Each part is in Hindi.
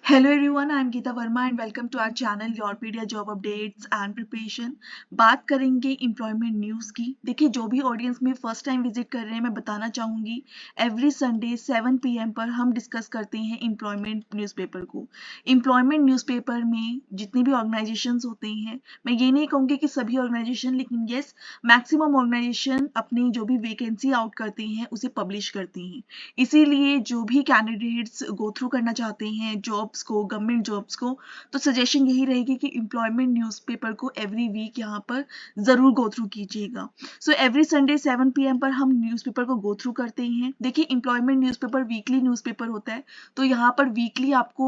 Hello everyone, I am Geeta Verma and welcome to our channel Yourpedia job updates and preparation. बात करेंगे एम्प्लॉयमेंट न्यूज़ की। देखिए, जो भी ऑडियंस में फर्स्ट टाइम विजिट कर रहे हैं, मैं बताना चाहूँगी एवरी संडे 7 PM पर हम डिस्कस करते हैं एम्प्लॉयमेंट न्यूज़पेपर को। एम्प्लॉयमेंट न्यूज़पेपर में जितनी भी ऑर्गेनाइजेशंस होते हैं, मैं ये नहीं कहूँगी कि सभी ऑर्गेनाइजेशन, लेकिन येस मैक्सिमम ऑर्गेनाइजेशन अपनी जो भी वैकेंसी आउट करती हैं उसे पब्लिश करती हैं। इसीलिए जो भी कैंडिडेट्स गो थ्रू करना चाहते हैं जॉब्स को, गवर्नमेंट जॉब्स को, तो सजेशन यही रहेगी कि एम्प्लॉयमेंट न्यूज़पेपर को एवरी वीक यहाँ पर ज़रूर गो थ्रू कीजिएगा। सो एवरी संडे 7 PM पर हम न्यूज़पेपर को गो थ्रू करते हैं। देखिए, एम्प्लॉयमेंट न्यूज़पेपर वीकली न्यूज़पेपर होता है, तो यहाँ पर वीकली आपको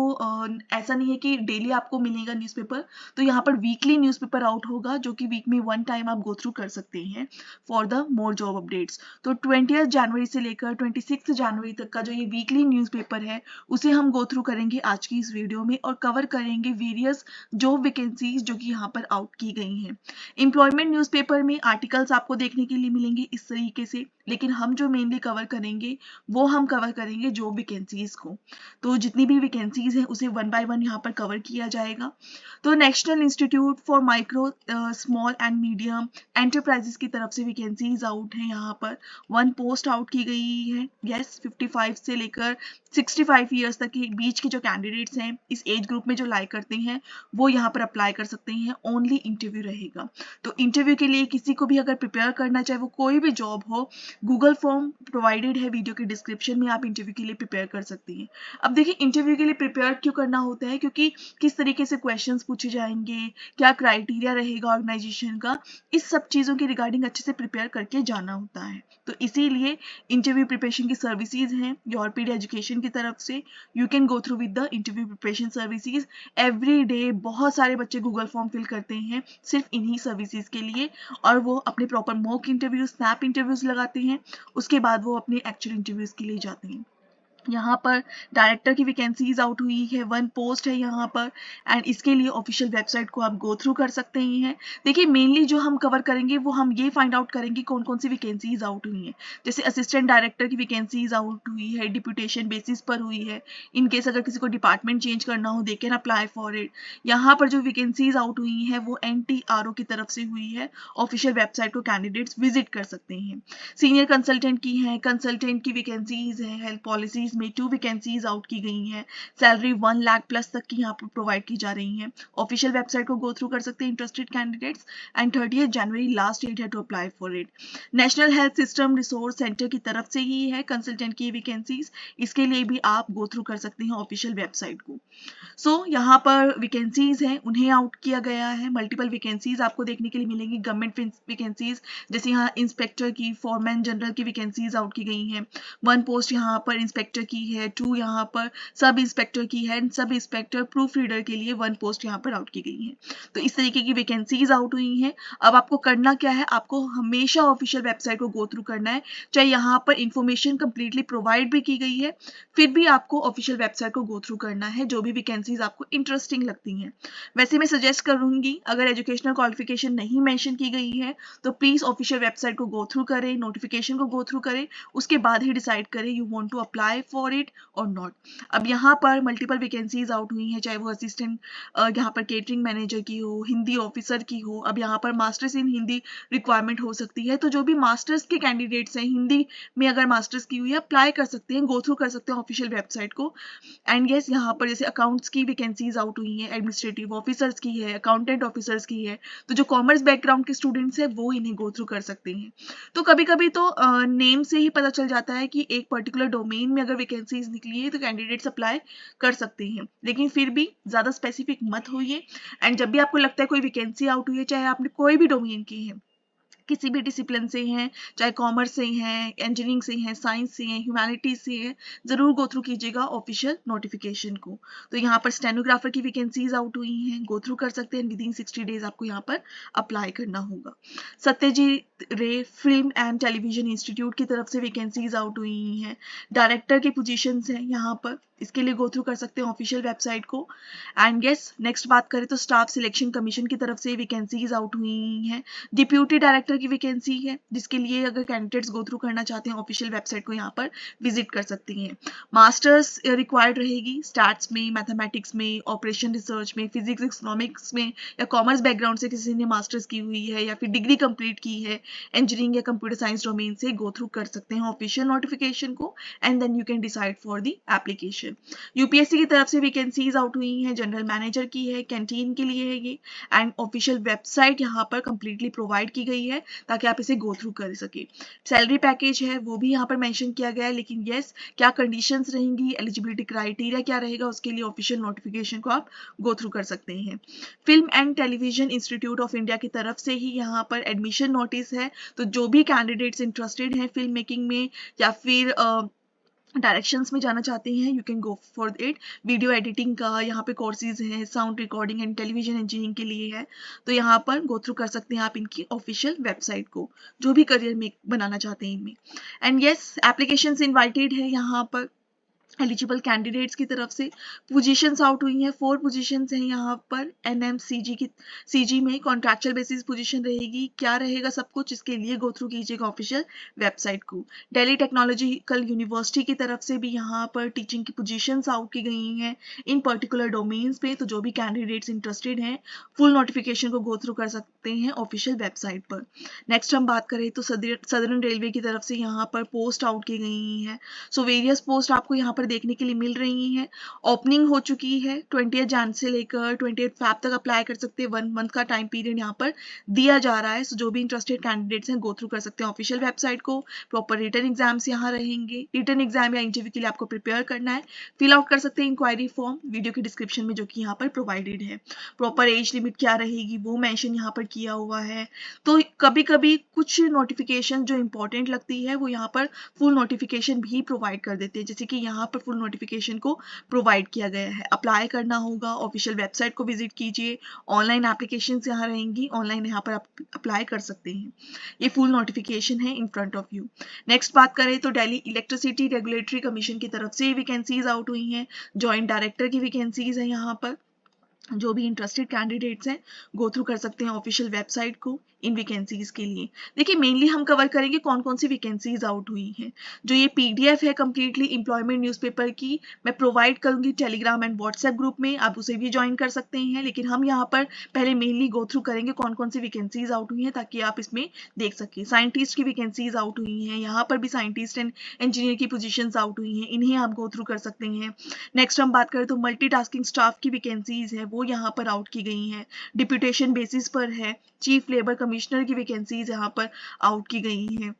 ऐसा नहीं है कि डेली आपको मिलेगा न्यूज़पेपर। तो यहाँ पर वीकली न्यूज़पेपर आउट होगा, जो कि वीक में 1 टाइम आप गो थ्रू कर सकते हैं for the more job updates. तो 20 जनवरी से लेकर 26 जनवरी तक का जो ये वीकली न्यूज़पेपर है, उसे हम गो थ्रू करेंगे आज की इस वीडियो में और कवर करेंगे वेरियस जॉब वैकेंसीज जो कि यहाँ पर आउट की गई हैं। एम्प्लॉयमेंट न्यूज़पेपर में आर्टिकल्स आपको देखने के लिए मिलेंगे इस तरीके से, लेकिन हम जो मेनली कवर करेंगे वो हम कवर करेंगे जॉब वैकेंसीज को। तो जितनी भी वैकेंसीज हैं उसे वन बाय वन यहाँ पर कवर किया जाएगा। तो national institute for micro small and medium enterprises की तरफ से वैकेंसीज आउट हैं। यहाँ पर 1 पोस्ट आउट की गई है। यस, 55 से लेकर 65 ईयर्स तक के बीच के जो कैंडिडेट्स हैं, इस एज ग्रुप में जो लाई करते हैं, वो यहाँ पर अप्लाई कर सकते हैं। ओनली इंटरव्यू रहेगा। तो इंटरव्यू के लिए किसी को भी अगर प्रिपेयर करना चाहे, वो कोई भी जॉब हो, गूगल फॉर्म प्रोवाइडेड है वीडियो के डिस्क्रिप्शन में, आप इंटरव्यू के लिए प्रिपेयर कर सकती हैं। अब देखिए, इंटरव्यू के लिए प्रिपेयर क्यों करना होता है, क्योंकि किस तरीके से क्वेश्चंस पूछे जाएंगे, क्या क्राइटेरिया रहेगा ऑर्गेनाइजेशन का, इस सब चीज़ों की रिगार्डिंग अच्छे से प्रिपेयर करके जाना होता है। तो इसीलिए इंटरव्यू प्रिपरेशन की सर्विसेज हैं योरपीडिया एजुकेशन की तरफ से। You can go through with the interview preparation services every day. बहुत सारे बच्चे गूगल फॉर्म फिल करते हैं सिर्फ इन्हीं सर्विसेज के लिए, और वो अपने proper mock interview, snap interviews लगाते हैं। उसके बाद वो अपने एक्चुअल इंटरव्यूज के लिए जाते हैं। यहाँ पर डायरेक्टर की वैकेंसीज आउट हुई है, 1 पोस्ट है यहाँ पर, एंड इसके लिए ऑफिशियल वेबसाइट को आप गो थ्रू कर सकते हैं। देखिए, मेनली जो हम कवर करेंगे वो हम ये फाइंड आउट करेंगे कौन कौन सी वैकेंसीज आउट हुई हैं। जैसे असिस्टेंट डायरेक्टर की वैकेंसीज आउट हुई है, डिप्यूटेशन बेसिस पर हुई है। इन केस अगर किसी को डिपार्टमेंट चेंज करना हो, they can apply for it. यहाँ पर जो वैकेंसीज आउट हुई हैं वो NTRO की तरफ से हुई है। ऑफिशियल वेबसाइट को कैंडिडेट्स विजिट कर सकते हैं। सीनियर कंसल्टेंट की है, कंसल्टेंट की वैकेंसीज है, हेल्थ पॉलिसीज में 2 वैकेंसीज आउट की गई हैं। सैलरी 1 लाख प्लस तक की यहाँ पर प्रोवाइड की जा रही हैं। ऑफिशियल वेबसाइट को गो थ्रू कर सकते हैं इंटरेस्टेड कैंडिडेट्स, एंड 30 जनवरी लास्ट डेट है to apply for it. National health system resource centre की तरफ से ही है कंसल्टेंट की वैकेंसीज। इसके लिए भी आप गो थ्रू कर सकते हैं ऑफिशियल वेबसाइट को। यहाँ पर वैकेंसीज हैं, उन्हें आउट किया गया है। मल्टीपल वैकेंसीज आपको देखने के लिए मिलेंगी। गवर्नमेंट वैकेंसीज, जैसे यहाँ इंस्पेक्टर की, फॉरमैन जनरल की वैकेंसीज आउट की गई हैं। 1 पोस्ट यहाँ पर इंस्पेक्टर की है, 2 यहाँ पर सब इंस्पेक्टर की है, सब इंस्पेक्टर प्रूफ रीडर के लिए 1 पोस्ट यहाँ पर आउट की गई है। तो इस तरीके की वैकेंसीज आउट हुई हैं। अब आपको करना क्या है, आपको हमेशा ऑफिशियल वेबसाइट को गो थ्रू करना है। चाहे यहाँ पर इंफॉर्मेशन कंप्लीटली प्रोवाइड भी की गई है, फिर भी आपको ऑफिशियल वेबसाइट को गो थ्रू करना है, जो भी वैकेंसीज आपको इंटरेस्टिंग लगती हैं। वैसे मैं सजेस्ट करूंगी, अगर एजुकेशनल क्वालिफिकेशन नहीं मेंशन की गई है तो प्लीज ऑफिशियल वेबसाइट को गो थ्रू करें, नोटिफिकेशन को गो थ्रू करें, उसके बाद ही डिसाइड करें you want to apply for it और नॉट। अब यहाँ पर मल्टीपल वैकेंसीज आउट हुई हैं, चाहे वो असिस्टेंट यहाँ पर केटरिंग मैनेजर की हो, हिंदी ऑफिसर की हो। अब यहाँ पर मास्टर्स इन हिंदी रिक्वायरमेंट हो सकती है, तो जो भी मास्टर्स के कैंडिडेट्स हैं, हिंदी में अगर मास्टर्स की हुई है, अप्लाई कर सकते हैं, गो थ्रू कर सकते हैं ऑफिशियल वेबसाइट को। एंड यस, यहाँ पर जैसे अकाउंट्स की वैकेंसीज आउट हुई हैं, एडमिनिस्ट्रेटिव ऑफिसर्स की है, अकाउंटेंट ऑफिसर्स की है। तो जो कॉमर्स बैकग्राउंड के स्टूडेंट्स हैं वो इन्हें गो थ्रू कर सकते हैं। तो कभी कभी तो नेम से ही पता चल जाता है कि एक पर्टिकुलर डोमेन में अगर वैकेंसीज निकली है तो कैंडिडेट्स अप्लाई कर सकते हैं, लेकिन फिर भी ज़्यादा स्पेसिफिक मत होइए। एंड जब भी आपको लगता है कोई वैकेंसी आउट हुई है, चाहे आपने कोई भी डोमेन की है, किसी भी डिसिप्लिन से हैं, चाहे कॉमर्स से हैं, इंजीनियरिंग से हैं, साइंस से हैं, ह्यूमैनिटीज से हैं, ज़रूर गो थ्रू कीजिएगा ऑफिशियल नोटिफिकेशन को। तो यहाँ पर स्टेनोग्राफर की वैकेंसीज आउट हुई हैं, गो थ्रू कर सकते हैं। विदिन 60 डेज आपको यहाँ पर अप्लाई करना होगा। सत्यजीत रे फिल्म एंड टेलीविजन इंस्टीट्यूट की तरफ से वैकेंसीज आउट हुई हैं। डायरेक्टर की पोजीशंस हैं यहाँ पर। इसके लिए गो थ्रू कर सकते हैं ऑफिशियल वेबसाइट को। एंड यस, नेक्स्ट बात करें तो स्टाफ सिलेक्शन कमीशन की तरफ से वैकेंसीज आउट हुई हैं। डिप्यूटी डायरेक्टर की वैकेंसी है, जिसके लिए अगर कैंडिडेट्स गो थ्रू करना चाहते हैं ऑफिशियल वेबसाइट को यहाँ पर विजिट कर सकती हैं। मास्टर्स रिक्वायर्ड रहेगी स्टैट्स में, मैथमेटिक्स में, ऑपरेशन रिसर्च में, फिजिक्स इकोनॉमिक्स में, या कॉमर्स बैकग्राउंड से किसी ने मास्टर्स की हुई है या फिर डिग्री कंप्लीट की है इंजीनियरिंग या कंप्यूटर साइंस डोमेन से, गो थ्रू कर सकते हैं ऑफिशियल नोटिफिकेशन को and then you can decide for the application. UPSC की तरफ से वैकेंसीज आउट हुई हैं, जनरल मैनेजर की है, कैंटीन के लिए है ये, एंड ऑफिशियल वेबसाइट यहाँ पर कंप्लीटली प्रोवाइड की गई है ताकि आप इसे गो थ्रू कर सके। सैलरी पैकेज है वो भी यहाँ पर मेंशन किया गया है, लेकिन यस, क्या कंडीशंस रहेंगी, एलिजिबिलिटी क्राइटेरिया क्या रहेगा, उसके लिए ऑफिशियल नोटिफिकेशन को आप गो थ्रू कर सकते हैं। Film and television institute of India की तरफ से ही यहाँ पर एडमिशन नोटिस है, तो जो भी कैंडिडेट्स इंटरेस्टेड हैं फिल्म मेकिंग में या फिर डायरेक्शंस में जाना चाहते हैं, you can go for it. Video editing का यहाँ पे कोर्सेज हैं, sound recording and television engineering के लिए है, तो यहाँ पर गो थ्रू कर सकते हैं आप इनकी ऑफिशियल वेबसाइट को, जो भी करियर में बनाना चाहते हैं इनमें। एंड यस, एप्लीकेशंस इनवाइटेड है यहाँ पर एलिजिबल कैंडिडेट्स की तरफ से। पोजीशंस आउट हुई हैं, 4 पोजीशंस हैं यहाँ पर एनएमसीजी की, सीजी में कॉन्ट्रैक्चुअल बेसिस पोजीशन रहेगी। क्या रहेगा सब कुछ, इसके लिए गो थ्रू कीजिएगा ऑफिशियल वेबसाइट को। दिल्ली टेक्नोलॉजिकल यूनिवर्सिटी की तरफ से भी यहाँ पर टीचिंग की पोजीशंस आउट की गई हैं इन पर्टिकुलर डोमेन्स पे, तो जो भी कैंडिडेट्स इंटरेस्टेड हैं फुल नोटिफिकेशन को गो थ्रू कर सकते हैं ऑफिशियल वेबसाइट पर। नेक्स्ट हम बात करें तो सदर्न रेलवे की तरफ से यहाँ पर पोस्ट आउट की गई हैं। सो वेरियस पोस्ट आपको यहाँ पर देखने के लिए मिल रही हैं। ओपनिंग हो चुकी है, 20 जन से लेकर 28 फैब तक अप्लाई कर सकते हैं, 1 मंथ का टाइम पीरियड यहाँ पर दिया जा रहा है। सो जो भी इंटरेस्टेड कैंडिडेट्स हैं गो थ्रू कर सकते हैं ऑफिशियल वेबसाइट को। प्रॉपर रिटन एग्जाम्स यहाँ रहेंगे, रिटन एग्जाम या इंटरव्यू के लिए आपको प्रिपेयर करना है, फिल आउट कर सकते हैं इंक्वायरी फॉर्म वीडियो के डिस्क्रिप्शन में जो कि यहाँ पर प्रोवाइडेड है। प्रॉपर एज लिमिट क्या रहेगी वो मेंशन यहाँ पर किया हुआ है। तो कभी कभी कुछ नोटिफिकेशन जो इंपॉर्टेंट लगती है वो यहाँ पर फुल नोटिफिकेशन भी प्रोवाइड कर देते हैं, जैसे कि यहाँ पर फुल नोटिफिकेशन को प्रोवाइड किया गया है। अप्लाई करना होगा, ऑफिशियल वेबसाइट को विजिट कीजिए, ऑनलाइन एप्लीकेशंस यहाँ रहेंगी, ऑनलाइन यहाँ पर आप अप्लाई कर सकते हैं। ये फुल नोटिफिकेशन है in front of you. Next बात करें तो दिल्ली इलेक्ट्रिसिटी रेगुलेटरी कमीशन की तरफ से वैकेंसीज आउट हुई हैं, जॉइंट डायरेक्टर की वैकेंसीज है यहाँ पर। जो भी इंटरेस्टेड कैंडिडेट्स हैं गो थ्रू कर सकते हैं ऑफिशियल वेबसाइट को इन वैकेंसीज के लिए। देखिए मेनली हम कवर करेंगे कौन कौन सी वैकेंसीज आउट हुई हैं। जो ये पीडीएफ है कंप्लीटली एम्प्लॉयमेंट न्यूज़पेपर की, मैं प्रोवाइड करूंगी टेलीग्राम एंड व्हाट्सएप ग्रुप में, आप उसे भी ज्वाइन कर सकते हैं। लेकिन हम यहाँ पर पहले मेनली गो थ्रू करेंगे कौन कौन सी वैकेंसीज आउट हुई हैं ताकि आप इसमें देख सकें। साइंटिस्ट की वैकेंसीज आउट हुई हैं, यहाँ पर भी साइंटिस्ट एंड इंजीनियर की पोजिशन आउट हुई हैं, इन्हें आप गो थ्रू कर सकते हैं। नेक्स्ट हम बात करें तो मल्टीटास्किंग स्टाफ की वैकेंसीज है वो यहाँ पर आउट की गई हैं, डिप्यूटेशन बेसिस पर है। चीफ लेबर कमिश्नर की वैकेंसीज यहाँ पर आउट की गई हैं।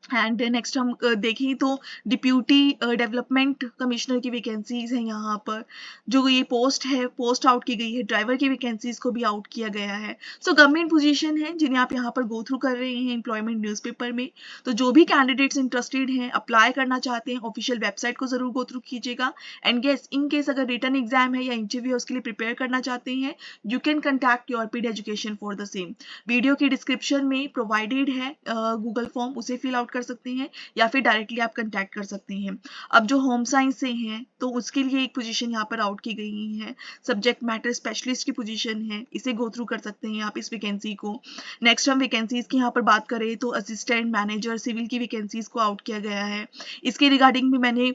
एंड नेक्स्ट हम देखें तो डिप्यूटी डेवलपमेंट कमिश्नर की वैकेंसीज हैं यहाँ पर। जो ये पोस्ट है पोस्ट आउट की गई है, ड्राइवर की वैकेंसीज को भी आउट किया गया है। सो गवर्नमेंट पोजीशन है जिन्हें आप यहाँ पर गो थ्रू कर रहे हैं एम्प्लॉयमेंट न्यूज़पेपर में। तो जो भी कैंडिडेट्स इंटरेस्टेड हैं अप्लाई करना चाहते हैं ऑफिशियल वेबसाइट को जरूर गो थ्रू कीजिएगा। एंड गेस इन केस अगर रिटन एग्जाम है या इंटरव्यू है उसके लिए प्रिपेयर करना चाहते हैं, you can contact Yourpedia education for the same. Video की डिस्क्रिप्शन में प्रोवाइडेड है गूगल फॉर्म, उसे फिल आउट कर सकते हैं या फिर डायरेक्टली आप कांटेक्ट कर सकते हैं। अब जो होम साइंस से हैं तो उसके लिए एक पोजीशन यहाँ पर आउट की गई है, सब्जेक्ट मैटर स्पेशलिस्ट की पोजीशन है, इसे गो थ्रू कर सकते हैं आप इस वैकेंसी को। नेक्स्ट हम वैकेंसीज की यहाँ पर बात करें तो असिस्टेंट मैनेजर सिविल की वैकेंसीज को आउट किया गया है। इसके रिगार्डिंग भी मैंने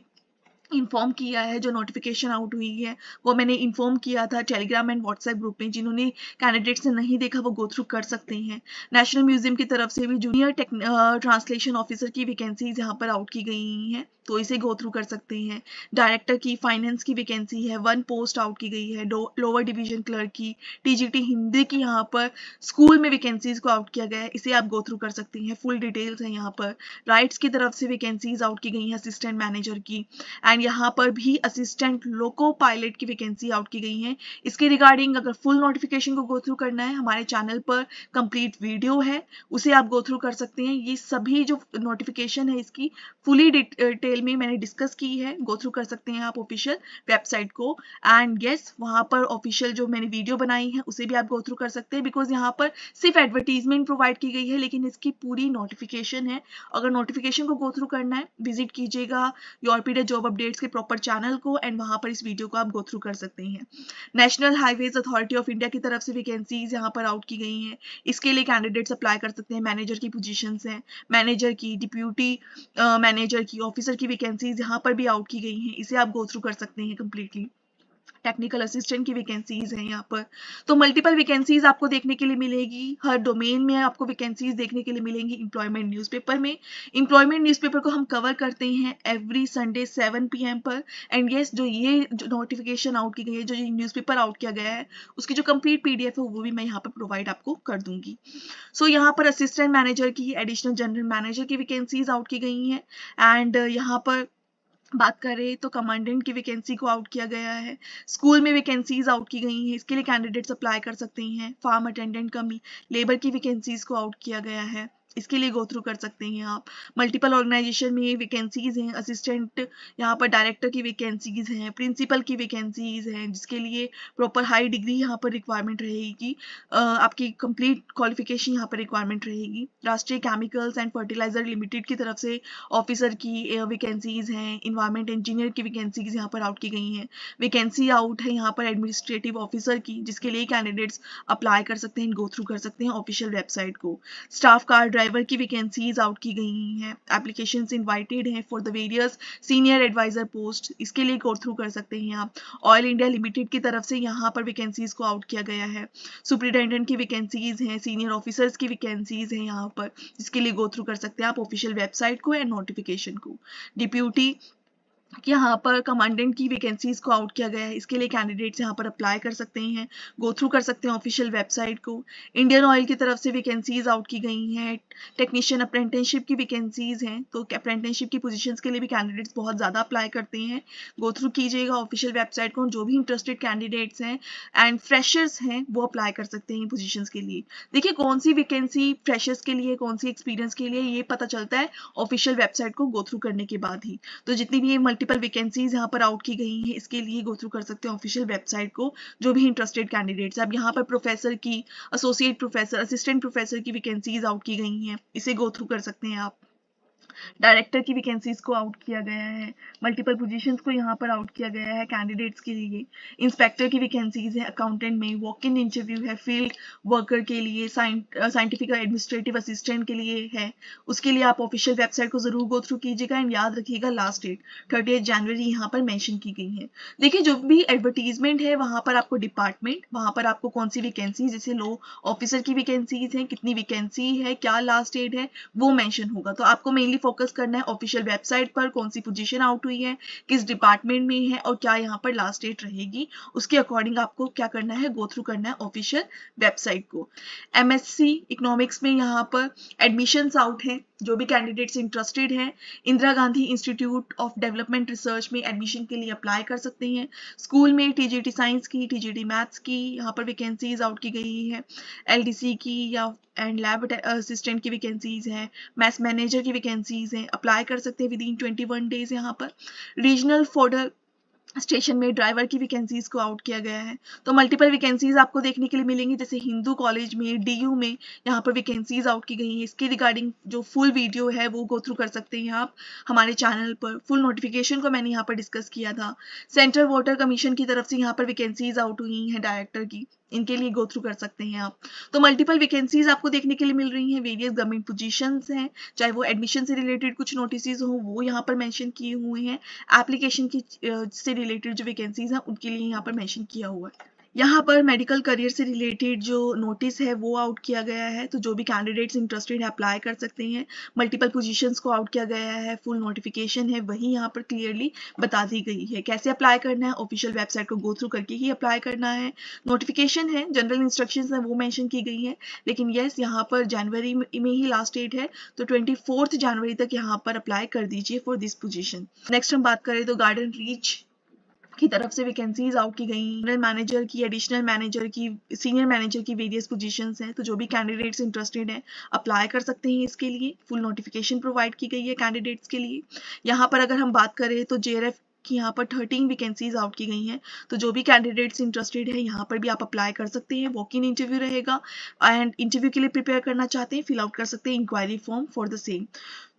इन्फॉर्म किया है, जो नोटिफिकेशन आउट हुई है वो मैंने इन्फॉर्म किया था टेलीग्राम एंड व्हाट्सएप ग्रुप में। जिन्होंने कैंडिडेट्स ने नहीं देखा वो गो थ्रू कर सकते हैं। नेशनल म्यूजियम की तरफ से भी जूनियर ट्रांसलेशन ऑफिसर की वैकेंसीज यहाँ पर आउट की गई हैं, तो इसे गो थ्रू कर सकते हैं। डायरेक्टर की फाइनेंस की वैकेंसी है, 1 पोस्ट आउट की गई है। लोअर डिवीजन क्लर्क की, टीजीटी हिंदी की यहाँ पर स्कूल में वैकेंसीज को आउट किया गया है, इसे आप गो थ्रू कर सकते हैं। फुल डिटेल्स है यहाँ पर। राइट्स की तरफ से वैकेंसीज आउट की गई हैं असिस्टेंट मैनेजर की। एंड यहाँ पर भी असिस्टेंट लोको पायलट की वैकेंसी आउट की गई है। इसके रिगार्डिंग अगर फुल नोटिफिकेशन को गो थ्रू करना है हमारे चैनल पर कंप्लीट वीडियो है, उसे आप गो थ्रू कर सकते हैं। ये सभी जो नोटिफिकेशन है इसकी फुली डिटेल डिटेल में मैंने डिस्कस की है, गो थ्रू कर सकते हैं आप ऑफिशियल वेबसाइट को। एंड यस, वहाँ पर ऑफिशियल जो मैंने वीडियो बनाई है उसे भी आप गो थ्रू कर सकते हैं, बिकॉज यहाँ पर सिर्फ एडवर्टीजमेंट प्रोवाइड की गई है, लेकिन इसकी पूरी नोटिफिकेशन है। अगर नोटिफिकेशन को गो थ्रू करना है, विजिट कीजिएगा योरपीडिया जॉब अपडेट्स के प्रॉपर चैनल को, एंड वहाँ पर इस वीडियो को आप गो थ्रू कर सकते हैं। National highways authority of India की तरफ से वैकेंसीज यहाँ पर आउट की गई हैं। इसके लिए कैंडिडेट्स अप्लाई कर सकते हैं। मैनेजर की पोजीशंस हैं, मैनेजर की, डिप्यूटी मैनेजर की, ऑफिसर की वैकेंसीज यहाँ पर भी आउट की गई हैं। इसे आप गो थ्रू कर सकते हैं कंप्लीटली। टेक्निकल असिस्टेंट की वैकेंसीज हैं यहाँ पर। तो मल्टीपल वैकेंसीज आपको देखने के लिए मिलेगी, हर डोमेन में आपको वैकेंसीज देखने के लिए मिलेंगी एम्प्लॉयमेंट न्यूज़पेपर में। एम्प्लॉयमेंट न्यूज़पेपर को हम कवर करते हैं एवरी संडे 7 PM पर। एंड यस, जो ये नोटिफिकेशन आउट की गई है, जो ये न्यूज़पेपर आउट किया गया है, उसकी जो कंप्लीट PDF है वो भी मैं यहाँ पर प्रोवाइड आपको कर दूंगी। सो यहाँ पर असिस्टेंट मैनेजर की, एडिशनल जनरल मैनेजर की वैकेंसीज आउट की गई हैं। एंड यहाँ पर बात करें तो कमांडेंट की वैकेंसी को आउट किया गया है। स्कूल में वैकेंसीज आउट की गई हैं, इसके लिए कैंडिडेट्स अप्लाई कर सकते हैं। फार्म अटेंडेंट कमी, लेबर की वैकेंसीज को आउट किया गया है, इसके लिए गो थ्रू कर सकते हैं आप। मल्टीपल ऑर्गेनाइजेशन में वैकेंसीज हैं, असिस्टेंट, यहाँ पर डायरेक्टर की वैकेंसीज हैं, प्रिंसिपल की वैकेंसीज हैं, जिसके लिए प्रॉपर हाई डिग्री यहाँ पर रिक्वायरमेंट रहेगी। आपकी कंप्लीट क्वालिफिकेशन यहाँ पर रिक्वायरमेंट रहेगी। राष्ट्रीय केमिकल्स एंड फर्टिलाइजर लिमिटेड की तरफ से ऑफिसर की वैकेंसीज हैं। इन्वायरमेंट इंजीनियर की वैकेंसीज यहाँ पर आउट की गई हैं। वैकेंसी आउट है यहाँ पर एडमिनिस्ट्रेटिव ऑफिसर की, जिसके लिए कैंडिडेट्स अप्लाई कर सकते हैं, गो थ्रू कर सकते हैं ऑफिशियल वेबसाइट को। स्टाफ कार ड्राइवर की वैकेंसीज आउट की गई हैं। एप्लीकेशंस इनवाइटेड हैं for the various senior advisor post, इसके लिए गो थ्रू कर सकते हैं आप। ऑयल इंडिया लिमिटेड की तरफ से यहाँ पर वैकेंसीज को आउट किया गया है। सुपरिटेंडेंट की वैकेंसीज हैं, सीनियर ऑफिसर्स की वैकेंसीज हैं यहाँ पर, जिसके लिए गो थ्रू कर सकते हैं आप ऑफिशियल वेबसाइट को एंड नोटिफिकेशन को। डिप्यूटी यहाँ पर कमांडेंट की वैकेंसीज को आउट किया गया है, इसके लिए कैंडिडेट्स यहाँ पर अप्लाई कर सकते हैं, गो थ्रू कर सकते हैं ऑफिशियल वेबसाइट को। इंडियन ऑयल की तरफ से वैकेंसीज आउट की गई हैं। टेक्नीशियन अप्रेंटिसशिप की वैकेंसीज हैं, तो अप्रेंटिसशिप की पोजीशंस के लिए भी कैंडिडेट्स बहुत ज़्यादा अप्लाई करते हैं। गो थ्रू कीजिएगा ऑफिशियल वेबसाइट को। जो भी इंटरेस्टेड कैंडिडेट्स हैं एंड फ्रेशर्स हैं वो अप्लाई कर सकते हैं पोजीशंस के लिए। देखिए, कौन सी वैकेंसी फ्रेशर्स के लिए, कौन सी एक्सपीरियंस के लिए, ये पता चलता है ऑफिशियल वेबसाइट को गो थ्रू करने के बाद ही। तो जितनी भी मल्टीपल वैकेंसीज यहाँ पर आउट की गई हैं, इसके लिए गो थ्रू कर सकते हैं ऑफिशियल वेबसाइट को, जो भी इंटरेस्टेड कैंडिडेट्स। अब यहाँ पर प्रोफेसर की, एसोसिएट प्रोफेसर, असिस्टेंट प्रोफेसर की वैकेंसीज आउट की गई हैं, इसे गो थ्रू कर सकते हैं आप। डायरेक्टर की वैकेंसीज को आउट किया गया है। मल्टीपल पोजीशंस को यहाँ पर आउट किया गया है कैंडिडेट्स के लिए। इंस्पेक्टर की वैकेंसीज है, अकाउंटेंट में वॉक इन इंटरव्यू है, फील्ड वर्कर के लिए, साइंटिफिक एडमिनिस्ट्रेटिव असिस्टेंट के लिए है। उसके लिए आप ऑफिशियल वेबसाइट को जरूर गो थ्रू कीजिएगा। एंड याद रखिएगा, लास्ट डेट 30 जनवरी यहाँ पर मेंशन की गई है। देखिए, जो भी एडवर्टीजमेंट है वहाँ पर आपको डिपार्टमेंट, वहाँ पर आपको कौन सी वैकेंसी, जैसे लो ऑफिसर की वैकेंसीज है, कितनी वैकेंसी है, क्या लास्ट डेट है, वो मेंशन होगा। तो आपको मेनली फोकस करना है ऑफिशियल वेबसाइट पर, कौन सी पोजीशन आउट हुई है, किस डिपार्टमेंट में है और क्या यहाँ पर लास्ट डेट रहेगी। उसके अकॉर्डिंग आपको क्या करना है, गो थ्रू करना है ऑफिशियल वेबसाइट को। MSc इकोनॉमिक्स में यहाँ पर एडमिशंस आउट है। जो भी कैंडिडेट्स इंटरेस्टेड हैं, Indira Gandhi institute of development research में एडमिशन के लिए अप्लाई कर सकते हैं। स्कूल में TGT साइंस की, TGT मैथ्स की यहाँ पर वैकेंसीज आउट की गई है। LDC की या एंड लैब असिस्टेंट की वैकेंसीज हैं। मैथ्स मैनेजर की वैकेंसीज हैं, अप्लाई कर सकते हैं विदिन 21 डेज यहाँ पर। रीजनल फॉर्डर स्टेशन में ड्राइवर की वैकेंसीज को आउट किया गया है। तो मल्टीपल वैकेंसीज आपको देखने के लिए मिलेंगी, जैसे हिंदू कॉलेज में, DU में यहाँ पर वैकेंसीज आउट की गई है। इसके रिगार्डिंग जो फुल वीडियो है वो गो थ्रू कर सकते हैं आप हमारे चैनल पर। फुल नोटिफिकेशन को मैंने यहाँ पर डिस्कस किया था। सेंट्रल वाटर कमीशन की तरफ से यहाँ पर वैकेंसीज आउट हुई हैं डायरेक्टर की, इनके लिए गो थ्रू कर सकते हैं आप। तो मल्टीपल वैकेंसीज आपको देखने के लिए मिल रही हैं। वेरियस गवर्नमेंट पोजीशंस हैं, चाहे वो एडमिशन से रिलेटेड कुछ नोटिस हो वो यहाँ पर मेंशन किए हुए हैं। एप्लीकेशन की से रिलेटेड जो वैकेंसीज हैं उनके लिए यहाँ पर मेंशन किया हुआ है। यहाँ पर मेडिकल करियर से रिलेटेड जो नोटिस है वो आउट किया गया है। तो जो भी कैंडिडेट्स इंटरेस्टेड है अप्लाई कर सकते हैं। मल्टीपल पोजीशंस को आउट किया गया है, फुल नोटिफिकेशन है वही यहाँ पर क्लियरली बता दी गई है। कैसे अप्लाई करना है, ऑफिशियल वेबसाइट को गो थ्रू करके ही अप्लाई करना है। नोटिफिकेशन है, जनरल इंस्ट्रक्शंस है वो मेंशन की गई है, लेकिन यस यहाँ पर जनवरी में ही लास्ट डेट है, तो 24 जनवरी तक यहाँ पर अप्लाई कर दीजिए फॉर दिस पोजीशन। नेक्स्ट हम बात करें तो गार्डन रीच की तरफ से वैकेंसीज आउट की गई, जनरल मैनेजर की, एडिशनल मैनेजर की, सीनियर मैनेजर की वेरियस पोजीशंस हैं। तो जो भी कैंडिडेट्स इंटरेस्टेड हैं अप्लाई कर सकते हैं इसके लिए। फुल नोटिफिकेशन प्रोवाइड की गई है कैंडिडेट्स के लिए। यहाँ पर अगर हम बात करें तो JRF की यहाँ पर 13 वैकेंसीज आउट की गई हैं। तो जो भी कैंडिडेट्स इंटरेस्टेड है यहाँ पर भी आप अप्लाई कर सकते हैं। वॉक इन इंटरव्यू रहेगा एंड इंटरव्यू के लिए प्रिपेयर करना चाहते हैं फिल आउट कर सकते हैं inquiry form for the same.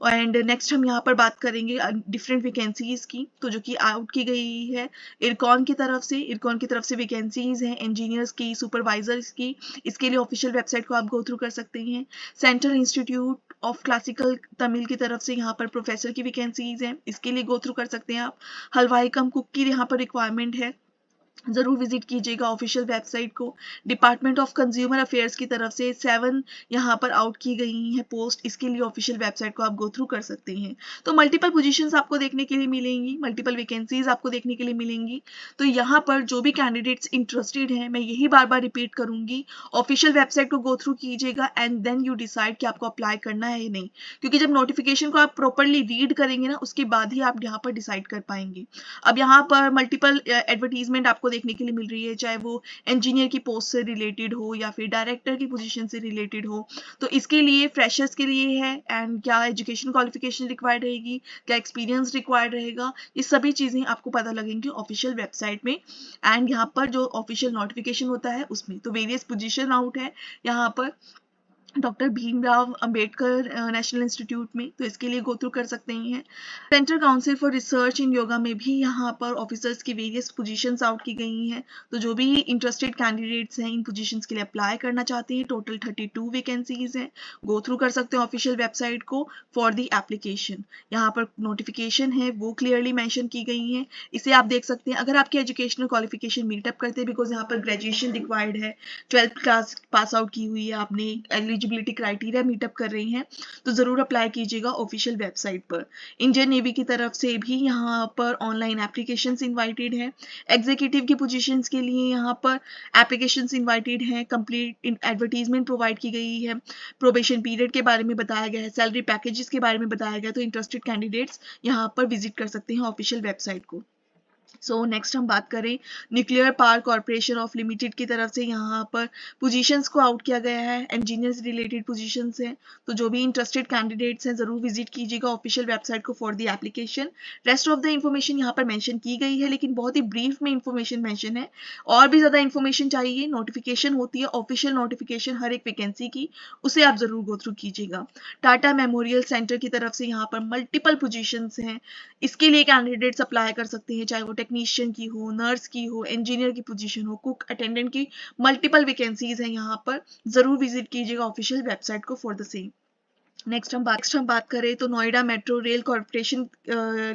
And next हम यहाँ पर बात करेंगे डिफरेंट वैकेंसीज की, तो जो कि आउट की गई है इरकॉन की तरफ से वैकेंसीज हैं इंजीनियर्स की, सुपरवाइजर्स की। इसके लिए ऑफिशियल वेबसाइट को आप गो थ्रू कर सकते हैं। Central institute of classical Tamil की तरफ से यहाँ पर प्रोफेसर की वैकेंसीज हैं, इसके लिए गो थ्रू कर सकते हैं आप। हलवाई कम कुक की यहाँ पर रिक्वायरमेंट है, जरूर विजिट कीजिएगा ऑफिशियल वेबसाइट को। डिपार्टमेंट ऑफ कंज्यूमर अफेयर्स की तरफ से 7 यहाँ पर आउट की गई हैं पोस्ट, इसके लिए ऑफिशियल वेबसाइट को आप गो थ्रू कर सकते हैं। तो मल्टीपल पोजीशंस आपको देखने के लिए मिलेंगी, मल्टीपल वैकेंसीज आपको देखने के लिए मिलेंगी। तो यहाँ पर जो भी कैंडिडेट्स इंटरेस्टेड हैं, मैं यही बार बार रिपीट करूंगी, ऑफिशियल वेबसाइट को गो थ्रू कीजिएगा एंड देन यू डिसाइड कि आपको अप्लाई करना है या नहीं। क्योंकि जब नोटिफिकेशन को आप प्रॉपरली रीड करेंगे ना, उसके बाद ही आप यहाँ पर डिसाइड कर पाएंगे। अब यहाँ पर मल्टीपल एडवर्टीजमेंट आपको देखने के लिए मिल रही है, चाहे वो इंजीनियर की पोस्ट से रिलेटेड हो या फिर डायरेक्टर की पोजीशन से रिलेटेड हो। तो इसके लिए फ्रेशर्स के लिए है एंड क्या एजुकेशन क्वालिफिकेशन रिक्वायर्ड रहेगी, क्या एक्सपीरियंस रिक्वायर्ड रहेगा, ये सभी चीजें आपको पता लगेंगी ऑफिशियल वेबसाइट में एंड यहाँ पर जो ऑफिशियल नोटिफिकेशन होता है उसमें। तो वेरियस पोजीशन आउट है यहाँ पर doctor Bhimrao Ambedkar national institute में, तो इसके लिए गो थ्रू कर सकते हैं। सेंट्रल काउंसिल फॉर रिसर्च इन योगा में भी यहाँ पर ऑफिसर्स की वेरियस पोजीशंस आउट की गई हैं। तो जो भी इंटरेस्टेड कैंडिडेट्स हैं इन पोजीशंस के लिए अप्लाई करना चाहते हैं, टोटल 32 वैकेंसीज हैं, गो थ्रू कर सकते हैं ऑफिशियल वेबसाइट को फॉर द एप्लीकेशन। यहाँ पर नोटिफिकेशन है वो क्लियरली मैंशन की गई है, इसे आप देख सकते हैं। अगर आपकी एजुकेशनल क्वालिफिकेशन मीटअप करते हैं, बिकॉज यहाँ पर ग्रेजुएशन रिक्वायर्ड है, 12th क्लास पास आउट की हुई है आपने, एलिजिबिलिटी क्राइटेरिया मीटअप कर रही हैं, तो जरूर अप्लाई कीजिएगा ऑफिशियल वेबसाइट पर। इंडियन नेवी की तरफ से भी यहाँ पर ऑनलाइन एप्लीकेशंस इनवाइटेड है। एग्जीक्यूटिव की पोजीशंस के लिए यहाँ पर एप्लीकेशंस इनवाइटेड हैं। कंप्लीट एडवर्टीजमेंट प्रोवाइड की गई है, प्रोबेशन पीरियड के बारे में बताया गया है, सैलरी पैकेजेस के बारे में बताया गया है। तो इंटरेस्टेड कैंडिडेट्स यहाँ पर विजिट कर सकते हैं ऑफिशियल वेबसाइट को। सो नेक्स्ट हम बात करें nuclear power corporation of limited की तरफ से यहाँ पर पोजीशंस को आउट किया गया है, इंजीनियर से रिलेटेड पोजीशंस हैं। तो जो भी इंटरेस्टेड कैंडिडेट्स हैं जरूर विजिट कीजिएगा ऑफिशियल वेबसाइट को for the application. Rest of the information यहाँ पर मेंशन की गई है, लेकिन बहुत ही ब्रीफ में इंफॉर्मेशन मेंशन है। और भी ज्यादा इंफॉर्मेशन चाहिए, नोटिफिकेशन होती है ऑफिशियल नोटिफिकेशन हर एक वैकेंसी की, उसे आप जरूर गो थ्रू कीजिएगा। टाटा मेमोरियल सेंटर की तरफ से यहाँ पर मल्टीपल पोजीशंस हैं, इसके लिए कैंडिडेट्स अप्लाई कर सकते हैं, चाहे वो टेक्नीशियन की हो, नर्स की हो, इंजीनियर की पोजीशन हो, कुक, अटेंडेंट की, मल्टीपल वैकेंसीज हैं यहाँ पर। जरूर विजिट कीजिएगा ऑफिशियल वेबसाइट को फॉर द सेम। नेक्स्ट हम बात करें तो Noida metro rail corporation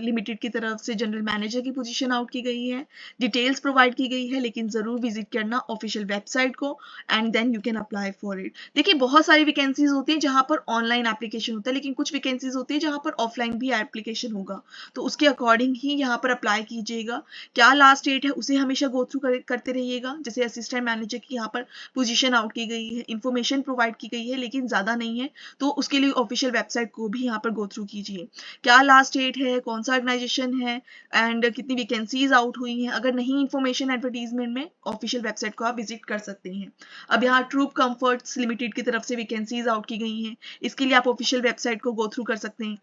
limited की तरफ से जनरल मैनेजर की पोजीशन आउट की गई है। डिटेल्स प्रोवाइड की गई है, लेकिन जरूर विजिट करना ऑफिशियल वेबसाइट को and then you can apply for it. देखिए बहुत सारी वैकेंसीज होती है जहां पर ऑनलाइन एप्लीकेशन होता है, लेकिन कुछ वैकेंसीज होती है जहां पर ऑफलाइन भी एप्लीकेशन होगा, तो उसके अकॉर्डिंग ही यहाँ पर अप्लाई कीजिएगा। क्या लास्ट डेट है उसे हमेशा गो थ्रू करते रहिएगा। जैसे असिस्टेंट मैनेजर की यहाँ पर पोजीशन आउट की गई है, इंफॉर्मेशन प्रोवाइड की गई है, लेकिन ज्यादा नहीं है, तो उसके लिए ऑफिशियल वेबसाइट को भी यहाँ पर गो थ्रू कीजिए। क्या लास्ट डेट है, कौन सा ऑर्गेनाइजेशन है एंड कितनी वैकेंसीज आउट हुई हैं। अगर नहीं इंफॉर्मेशन एडवर्टीजमेंट में, ऑफिशियल वेबसाइट को आप विजिट कर सकते हैं। अब यहाँ ट्रूप कंफर्ट्स लिमिटेड की तरफ से वैकेंसीज आउट की गई हैं, इसके लिए आप ऑफिशियल वेबसाइट को गो थ्रू कर सकते हैं।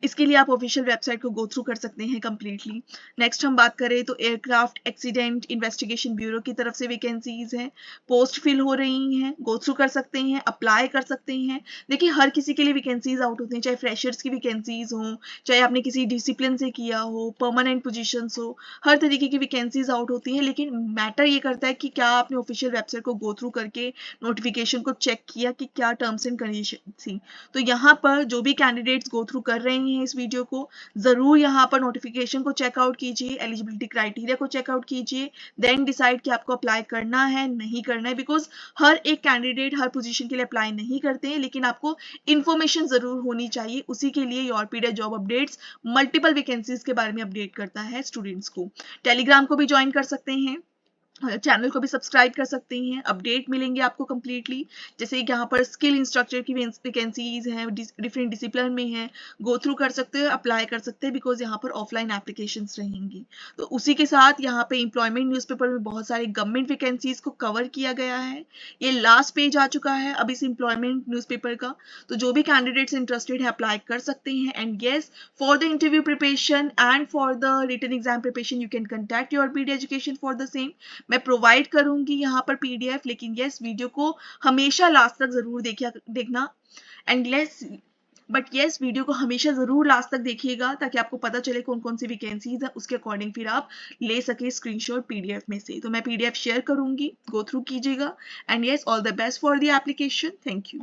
कर सकते हैं कंप्लीटली। नेक्स्ट हम बात करें तो एयरक्राफ्ट एक्सीडेंट इन्वेस्टिगेशन ब्यूरो की तरफ से वैकेंसीज हैं, पोस्ट फिल हो रही हैं, गो थ्रू कर सकते हैं, अप्लाई कर सकते हैं। देखिए हर किसी के लिए वैकेंसीज आउट होती हैं, चाहे फ्रेशर्स की वैकेंसीज हो, चाहे आपने किसी डिसिप्लिन से किया हो, परमानेंट पोजीशंस हो, हर तरीके की वैकेंसीज आउट होती हैं। लेकिन मैटर ये करता है कि क्या आपने ऑफिशियल वेबसाइट को गो थ्रू करके नोटिफिकेशन को चेक किया कि क्या टर्म्स एंड कंडीशन थी। तो यहाँ पर जो भी कैंडिडेट्स गो थ्रू कर रहे हैं इस वीडियो को, जरूर यहाँ पर नोटिफिकेशन को चेकआउट कीजिए, एलिजिबिलिटी क्राइटेरिया को चेकआउट कीजिए, देन डिसाइड कि आपको अप्लाई करना है नहीं करना है। बिकॉज हर एक कैंडिडेट हर पोजीशन के लिए अप्लाई नहीं करते हैं, लेकिन आपको इन्फॉर्मेशन जरूर होनी चाहिए। उसी के लिए योरपीडिया जॉब अपडेट्स मल्टीपल वैकेंसीज के बारे में अपडेट करता है स्टूडेंट्स को। टेलीग्राम को भी ज्वाइन कर सकते हैं, चैनल को भी सब्सक्राइब कर सकते हैं, अपडेट मिलेंगे आपको कम्प्लीटली। जैसे यहाँ पर स्किल इंस्ट्रक्टर की वैकेंसीज हैं, डिफरेंट डिसिप्लिन में हैं, गो थ्रू कर सकते हो, अप्लाई कर सकते हैं, बिकॉज यहाँ पर ऑफलाइन एप्लीकेशंस रहेंगी। तो उसी के साथ यहाँ पे एम्प्लॉयमेंट न्यूज़पेपर में बहुत सारे गवर्नमेंट वैकेंसीज को कवर किया गया है। ये लास्ट पेज आ चुका है अब इस एम्प्लॉयमेंट न्यूज़पेपर का, तो जो भी कैंडिडेट्स इंटरेस्टेड है अप्लाई कर सकते हैं। And yes, for the interview preparation and for the written exam preparation you can contact your PD education for the same. मैं प्रोवाइड करूंगी यहाँ पर पीडीएफ, लेकिन यस वीडियो को हमेशा लास्ट तक जरूर देखना। एंड यस वीडियो को हमेशा जरूर लास्ट तक देखिएगा ताकि आपको पता चले कौन कौन सी वैकेंसीज है, उसके अकॉर्डिंग फिर आप ले सके स्क्रीनशॉट पीडीएफ में से। तो मैं पीडीएफ शेयर करूंगी, गो थ्रू कीजिएगा। And yes, all the best for the application. Thank you.